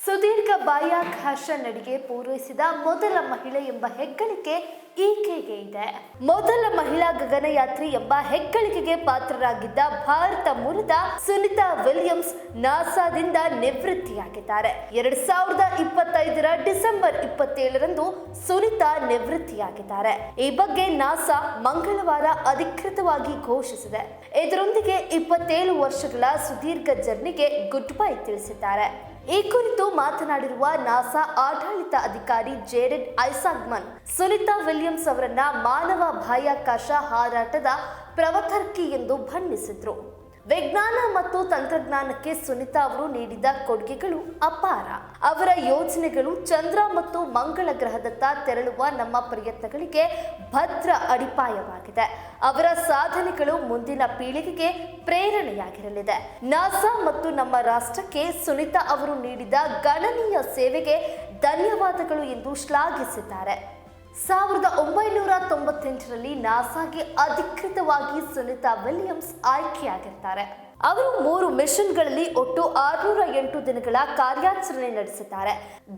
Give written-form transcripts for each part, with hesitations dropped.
ಸುದೀರ್ಘ ಬಾಹ್ಯಾಕಾಶ ನಡಿಗೆ ಪೂರೈಸಿದ ಮೊದಲ ಮಹಿಳೆ ಎಂಬ ಹೆಗ್ಗಳಿಕೆ ಈಕೆಗೆ ಇದೆ. ಮೊದಲ ಮಹಿಳಾ ಗಗನಯಾತ್ರಿ ಎಂಬ ಹೆಗ್ಗಳಿಕೆಗೆ ಪಾತ್ರರಾಗಿದ್ದ ಭಾರತ ಮೂಲದ ಸುನಿತಾ ವಿಲಿಯಮ್ಸ್ ನಾಸಾದಿಂದ ನಿವೃತ್ತಿಯಾಗಿದ್ದಾರೆ. 2025 ಡಿಸೆಂಬರ್ 27ರಂದು ಸುನಿತಾ ನಿವೃತ್ತಿಯಾಗಿದ್ದಾರೆ. ಈ ಬಗ್ಗೆ ನಾಸಾ ಮಂಗಳವಾರ ಅಧಿಕೃತವಾಗಿ ಘೋಷಿಸಿದೆ. ಇದರೊಂದಿಗೆ 27 ವರ್ಷಗಳ ಸುದೀರ್ಘ ಜರ್ನಿಗೆ ಗುಡ್ ಬೈ ತಿಳಿಸಿದ್ದಾರೆ. ಈ ಕುರಿತು ಮಾತನಾಡಿರುವ ನಾಸಾ ಆಡಳಿತ ಅಧಿಕಾರಿ ಜೇರೆಡ್ ಐಸಾಕ್ಮನ್, ಸುನಿತಾ ವಿಲಿಯಮ್ಸ್ ಅವರನ್ನ ಮಾನವ ಬಾಹ್ಯಾಕಾಶ ಹಾರಾಟದ ಪ್ರವರ್ತಕಿ ಎಂದು ಬಣ್ಣಿಸಿದ್ರು. ವಿಜ್ಞಾನ ಮತ್ತು ತಂತ್ರಜ್ಞಾನಕ್ಕೆ ಸುನಿತಾ ಅವರು ನೀಡಿದ ಕೊಡುಗೆಗಳು ಅಪಾರ. ಅವರ ಯೋಜನೆಗಳು ಚಂದ್ರ ಮತ್ತು ಮಂಗಳ ಗ್ರಹದತ್ತ ತೆರಳುವ ನಮ್ಮ ಪ್ರಯತ್ನಗಳಿಗೆ ಭದ್ರ ಅಡಿಪಾಯವಾಗಿದೆ. ಅವರ ಸಾಧನೆಗಳು ಮುಂದಿನ ಪೀಳಿಗೆಗೆ ಪ್ರೇರಣೆಯಾಗಿರಲಿದೆ. ನಾಸಾ ಮತ್ತು ನಮ್ಮ ರಾಷ್ಟ್ರಕ್ಕೆ ಸುನಿತಾ ಅವರು ನೀಡಿದ ಗಣನೀಯ ಸೇವೆಗೆ ಧನ್ಯವಾದಗಳು ಎಂದು ಶ್ಲಾಘಿಸಿದ್ದಾರೆ. 1998ರಲ್ಲಿ ನಾಸಾಗೆ ಅಧಿಕೃತವಾಗಿ ಸುನಿತಾ ವಿಲಿಯಮ್ಸ್ ಆಯ್ಕೆಯಾಗಿರ್ತಾರೆ. ಅವರು 3 ಮಿಷನ್ಗಳಲ್ಲಿ ಒಟ್ಟು 608 ದಿನಗಳ ಕಾರ್ಯಾಚರಣೆ ನಡೆಸಿದ್ದಾರೆ.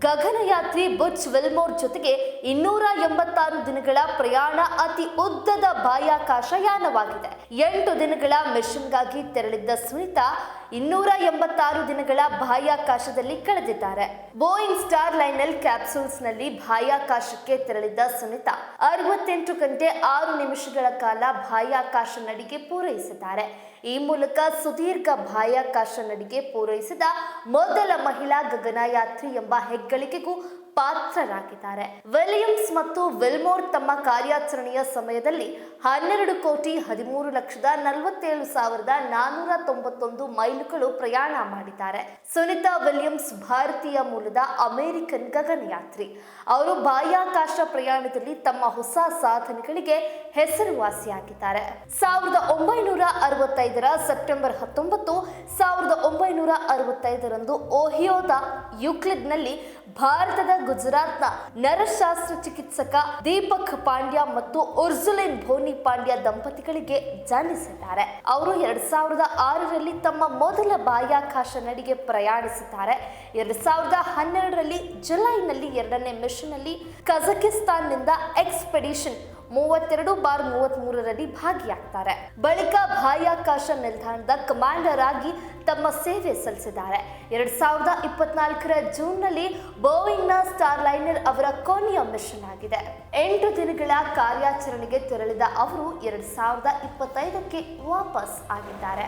ಗಗನಯಾತ್ರಿ ಬುಚ್ ವಿಲ್ಮೋರ್ ಜೊತೆಗೆ 286 ದಿನಗಳ ಪ್ರಯಾಣ ಅತಿ ಉದ್ದದ ಬಾಹ್ಯಾಕಾಶ ಯಾನವಾಗಿದೆ. 8 ದಿನಗಳ ಮಿಷನ್ಗಾಗಿ ತೆರಳಿದ್ದ ಸುನಿತಾ 286 ದಿನಗಳ ಬಾಹ್ಯಾಕಾಶದಲ್ಲಿ ಕಳೆದಿದ್ದಾರೆ. ಬೋಯಿಂಗ್ ಸ್ಟಾರ್ ಲೈನರ್ ಕ್ಯಾಪ್ಸೂಲ್ಸ್ನಲ್ಲಿ ಬಾಹ್ಯಾಕಾಶಕ್ಕೆ ತೆರಳಿದ್ದ ಸುನಿತಾ 68 ಗಂಟೆ 6 ನಿಮಿಷಗಳ ಕಾಲ ಬಾಹ್ಯಾಕಾಶ ನಡಿಗೆ ಪೂರೈಸಿದ್ದಾರೆ. ಈ ಮೂಲಕ ಸುದೀರ್ಘ ಬಾಹ್ಯಾಕಾಶ ನಡಿಗೆ ಪೂರೈಸಿದ ಮೊದಲ ಮಹಿಳಾ ಗಗನಯಾತ್ರಿ ಎಂಬ ಹೆಗ್ಗಳಿಕೆಗೂ ಪಾತ್ರರಾಗಿದ್ದಾರೆ. ವಿಲಿಯಮ್ಸ್ ಮತ್ತು ವಿಲ್ಮೋರ್ ತಮ್ಮ ಕಾರ್ಯಾಚರಣೆಯ ಸಮಯದಲ್ಲಿ 12,13,47,491 ಮೈಲುಗಳು ಪ್ರಯಾಣ ಮಾಡಿದ್ದಾರೆ. ಸುನಿತಾ ವಿಲಿಯಮ್ಸ್ ಭಾರತೀಯ ಮೂಲದ ಅಮೆರಿಕನ್ ಗಗನಯಾತ್ರಿ. ಅವರು ಬಾಹ್ಯಾಕಾಶ ಪ್ರಯಾಣದಲ್ಲಿ ತಮ್ಮ ಹೊಸ ಸಾಧನೆಗಳಿಗೆ ಹೆಸರುವಾಸಿಯಾಗಿದ್ದಾರೆ. 1965ರ ಸೆಪ್ಟೆಂಬರ್ 19, 1965ರಂದು ಓಹಿಯೋದ ಯುಕ್ಲಿಡ್ನಲ್ಲಿ ಭಾರತದ ಗುಜರಾತ್ನ ನರಶಾಸ್ತ್ರ ಚಿಕಿತ್ಸಕ ದೀಪಕ್ ಪಾಂಡ್ಯ ಮತ್ತು ಉರ್ಜುಲಿನ್ ಬೋನಿ ಪಾಂಡ್ಯ ದಂಪತಿಗಳಿಗೆ ಜನಿಸಿದ್ದಾರೆ. ಅವರು 2006ರಲ್ಲಿ ತಮ್ಮ ಮೊದಲ ಬಾಹ್ಯಾಕಾಶ ನಡಿಗೆ ಪ್ರಯಾಣಿಸಿದ್ದಾರೆ. 2012ರಲ್ಲಿ ಜುಲೈನಲ್ಲಿ 2ನೇ ಮಿಷನ್ ಅಲ್ಲಿ ಕಜಕಿಸ್ತಾನ್ನಿಂದ ಎಕ್ಸ್ಪೆಡಿಷನ್ 32/33ರಲ್ಲಿ ಭಾಗಿಯಾಗ್ತಾರೆ. ಬಳಿಕ ಬಾಹ್ಯಾಕಾಶ ನಿಲ್ದಾಣದ ಕಮಾಂಡರ್ ಆಗಿ ತಮ್ಮ ಸೇವೆ ಸಲ್ಲಿಸಿದ್ದಾರೆ. 2024ರ ಜೂನ್ನಲ್ಲಿ ಬೋಯಿಂಗ್ನ ಸ್ಟಾರ್ ಲೈನರ್ ಅವರ ಕೊನೆಯ ಮಿಷನ್ ಆಗಿದೆ. 8 ದಿನಗಳ ಕಾರ್ಯಾಚರಣೆಗೆ ತೆರಳಿದ ಅವರು 2025ಕ್ಕೆ ವಾಪಸ್ ಆಗಿದ್ದಾರೆ.